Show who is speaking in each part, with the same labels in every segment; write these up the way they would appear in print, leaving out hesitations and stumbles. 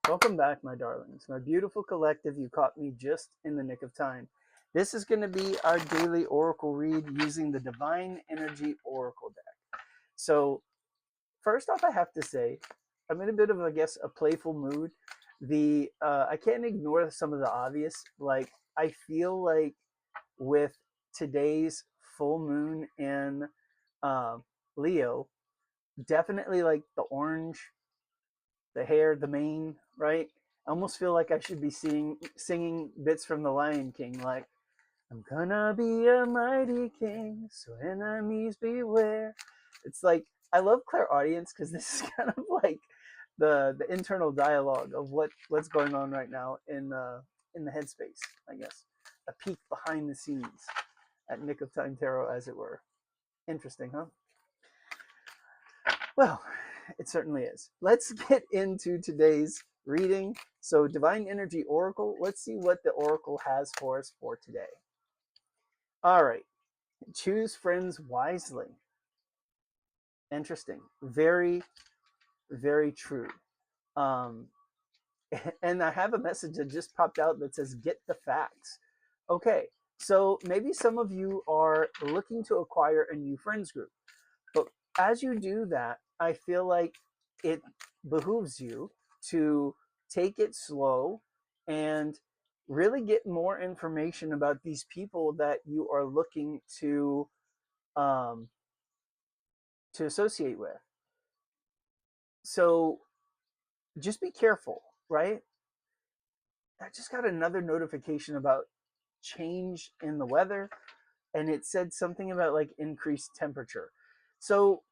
Speaker 1: Welcome back, my darlings. My beautiful collective, you caught me just in the nick of time. This is going to be our daily oracle read using the Divine Energy Oracle deck. So, first off, I have to say, I'm in a bit of, I guess, a playful mood. I can't ignore some of the obvious. Like, I feel like with today's full moon in uh, Leo, definitely like the orange, the hair, the mane, right? I almost feel like I should be singing bits from The Lion King, like "I'm gonna be a mighty king, so enemies beware." It's like I love clairaudience because this is kind of like the internal dialogue of what's going on right now in the headspace, I guess. A peek behind the scenes at Nick of Time Tarot, as it were. Interesting, huh? Well, it certainly is. Let's get into today's reading. So, Divine Energy Oracle, let's see what the Oracle has for us for today. All right, choose friends wisely. Interesting. Very, very true. Um, and I have a message that just popped out that says, get the facts. Okay, so maybe some of you are looking to acquire a new friends group. But as you do that, I feel like it behooves you to take it slow and really get more information about these people that you are looking um, to associate with. So just be careful, right? I just got another notification about change in the weather, and it said something about like increased temperature. So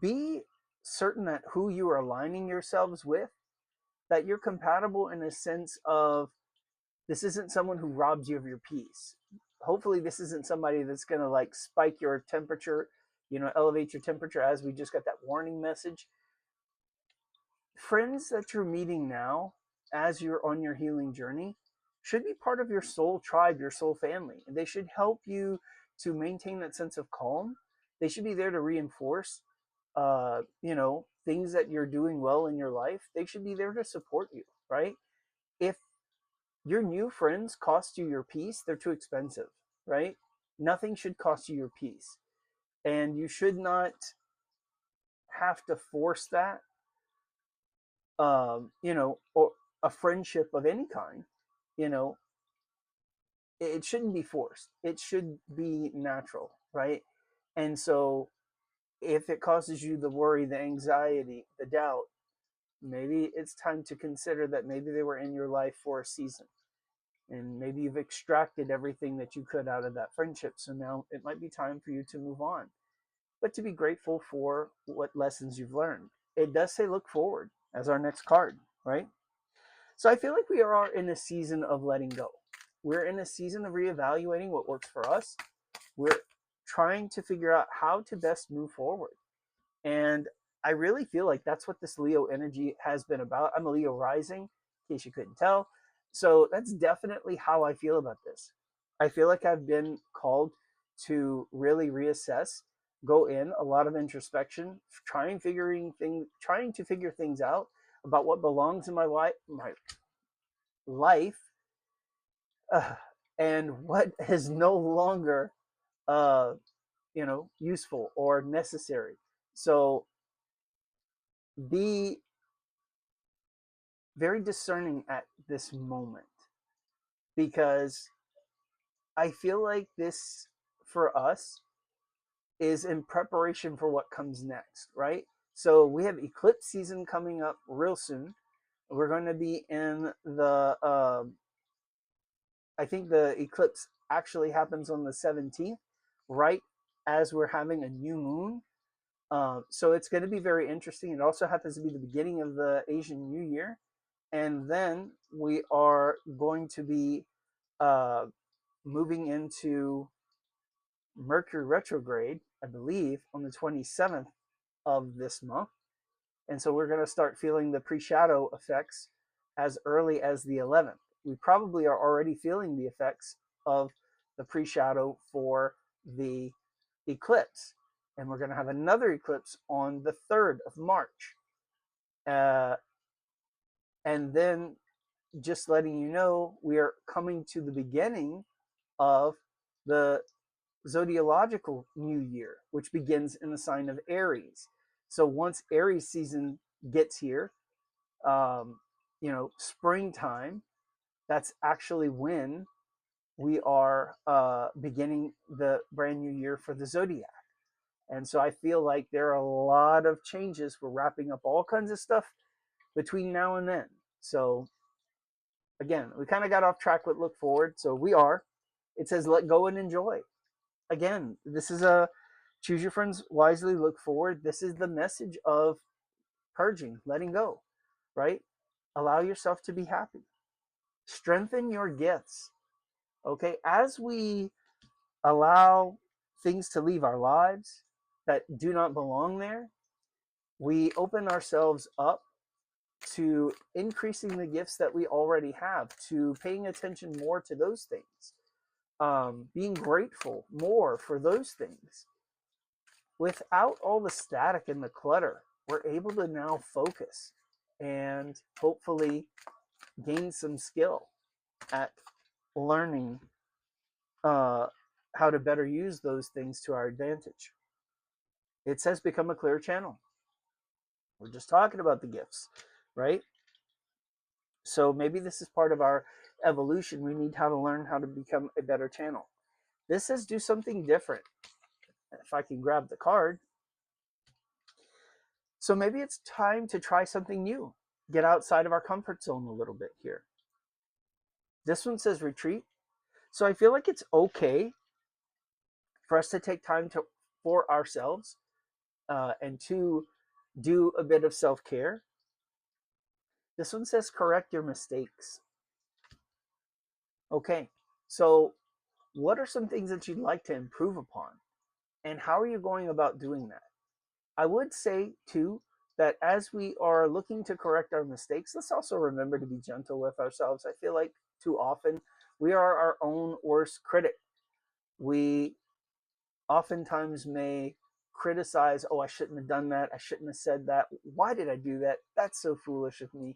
Speaker 1: be certain that who you are aligning yourselves with, that you're compatible in a sense of this isn't someone who robs you of your peace. Hopefully this isn't somebody that's going to like spike your temperature, elevate your temperature, as we just got that warning message. Friends that you're meeting now as you're on your healing journey should be part of your soul tribe, your soul family. They should help you to maintain that sense of calm. They should be there to reinforce things that you're doing well in your life. They should be there to support you, right? If your new friends cost you your peace, they're too expensive, right? Nothing should cost you your peace. And you should not have to force that, or a friendship of any kind, you know, it shouldn't be forced. It should be natural, right? And so if it causes you the worry, the anxiety, the doubt, maybe it's time to consider that maybe they were in your life for a season. And maybe you've extracted everything that you could out of that friendship. So now it might be time for you to move on, but to be grateful for what lessons you've learned. It does say look forward as our next card, right? So I feel like we are in a season of letting go. We're in a season of reevaluating what works for us. We're trying to figure out how to best move forward. And I really feel like that's what this Leo energy has been about. I'm a Leo rising, in case you couldn't tell. So that's definitely how I feel about this. I feel like I've been called to really reassess, go in a lot of introspection, trying to figure things out about what belongs in my life, uh, and what is no longer uh, useful or necessary. So be very discerning at this moment, because I feel like this for us is in preparation for what comes next, right? So we have eclipse season coming up real soon. We're going to be in I think the eclipse actually happens on the 17th, right as we're having a new moon. So it's going to be very interesting. It also happens to be the beginning of the Asian New Year. And then we are going to be uh, moving into Mercury retrograde, I believe, on the 27th of this month. And so we're going to start feeling the pre shadow effects as early as the 11th. We probably are already feeling the effects of the pre shadow for the eclipse. And we're going to have another eclipse on the 3rd of March. Uh, And then just letting you know, we are coming to the beginning of the zodiological new year, which begins in the sign of Aries. So once Aries season gets here, um, springtime, that's actually when we are beginning the brand new year for the zodiac. And so I feel like there are a lot of changes. We're wrapping up all kinds of stuff between now and then. So again, we kind of got off track with look forward. So we are. It says let go and enjoy. Again, this is a choose your friends wisely, look forward. This is the message of purging, letting go, right? Allow yourself to be happy. Strengthen your gifts. Okay, as we allow things to leave our lives that do not belong there, we open ourselves up to increasing the gifts that we already have, to paying attention more to those things, being grateful more for those things. Without all the static and the clutter, we're able to now focus and hopefully gain some skill at learning uh, how to better use those things to our advantage. It says become a clear channel. We're just talking about the gifts, right? So maybe this is part of our evolution. We need how to learn how to become a better channel. This says do something different. If I can grab the card. So maybe it's time to try something new. Get outside of our comfort zone a little bit here. This one says retreat. So I feel like it's okay for us to take time for ourselves and to do a bit of self-care. This one says correct your mistakes. Okay, so what are some things that you'd like to improve upon? And how are you going about doing that? I would say, too, that as we are looking to correct our mistakes, let's also remember to be gentle with ourselves. I feel like too often we are our own worst critic. We oftentimes may criticize, oh, I shouldn't have done that. I shouldn't have said that. Why did I do that? That's so foolish of me.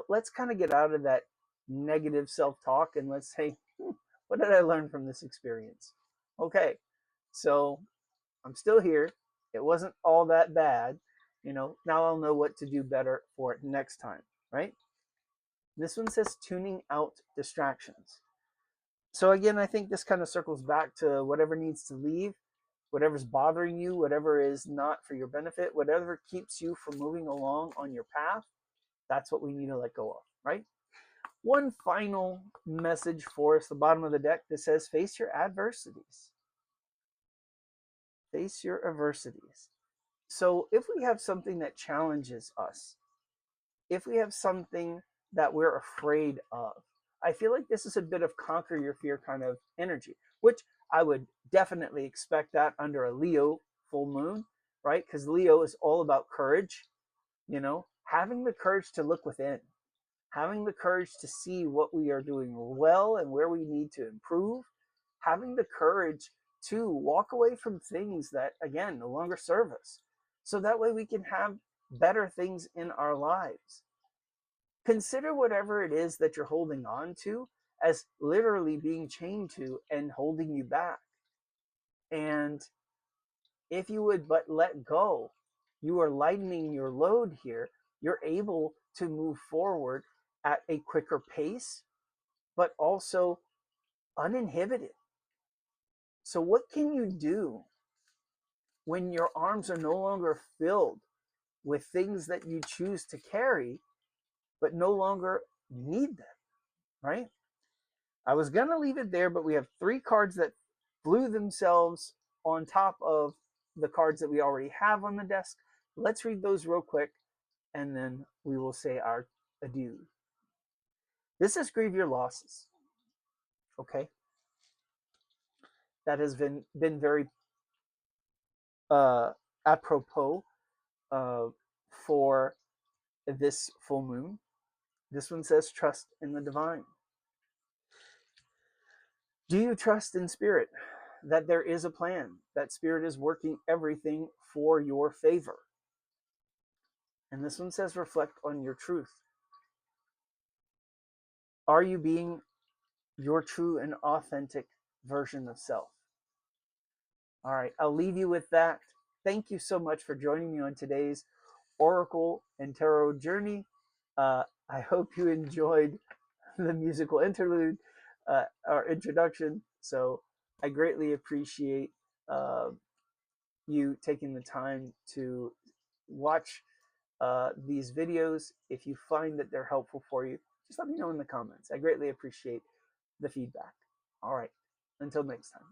Speaker 1: Let's kind of get out of that negative self talk and let's say, what did I learn from this experience? Okay, so I'm still here. It wasn't all that bad. Now I'll know what to do better for it next time, right? This one says tuning out distractions. So again, I think this kind of circles back to whatever needs to leave, whatever's bothering you, whatever is not for your benefit, whatever keeps you from moving along on your path. That's what we need to let go of, right? One final message for us, the bottom of the deck that says face your adversities. Face your adversities. So if we have something that challenges us, if we have something that we're afraid of, I feel like this is a bit of conquer your fear kind of energy, which I would definitely expect that under a Leo full moon, right? Because Leo is all about courage, having the courage to look within, having the courage to see what we are doing well and where we need to improve, having the courage to walk away from things that, again, no longer serve us. So that way we can have better things in our lives. Consider whatever it is that you're holding on to as literally being chained to and holding you back. And if you would but let go, you are lightening your load here. You're able to move forward at a quicker pace, but also uninhibited. So, what can you do when your arms are no longer filled with things that you choose to carry, but no longer need them, right? I was going to leave it there, but we have three cards that flew themselves on top of the cards that we already have on the desk. Let's read those real quick, and then we will say our adieu. This is grieve your losses. Okay. That has been very apropos uh, for this full moon. This one says trust in the divine. Do you trust in spirit that there is a plan, that spirit is working everything for your favor? And this one says reflect on your truth. Are you being your true and authentic version of self? All right, I'll leave you with that. Thank you so much for joining me on today's Oracle and Tarot journey. I hope you enjoyed the musical interlude, our introduction. So I greatly appreciate uh, you taking the time to watch these videos. If you find that they're helpful for you, just let me know in the comments. I greatly appreciate the feedback. All right, until next time.